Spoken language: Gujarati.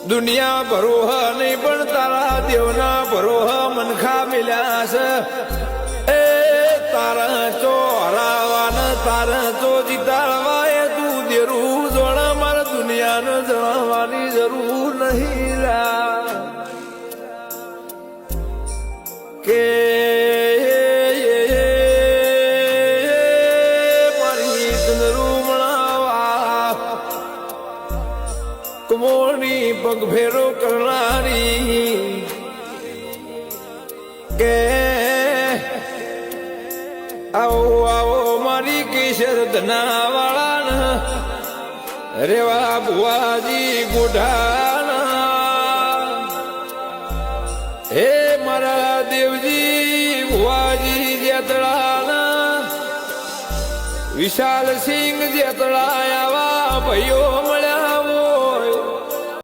દુનિયા ભરોહ નહીં પણ તારા દેવના ભરોહ મનખા મિલ્યા છે. એ તારા ચો હરાવાન તારા ચો જીતાડવા એ તું દેરું જોણા મારે દુનિયાને જણાવવાની જરૂર નહીં લા કે મારી ચંદ્રુ મણાવા કમોની પગભેરો કરનારી કે આવો આવો મારી કેસર ધના વાળા રેવા ભુવાજી ગોઢાના હે મારા દેવજી ભુવાજી જેતળાના વિશાલ સિંહ જેતળા આવા ભાઈઓ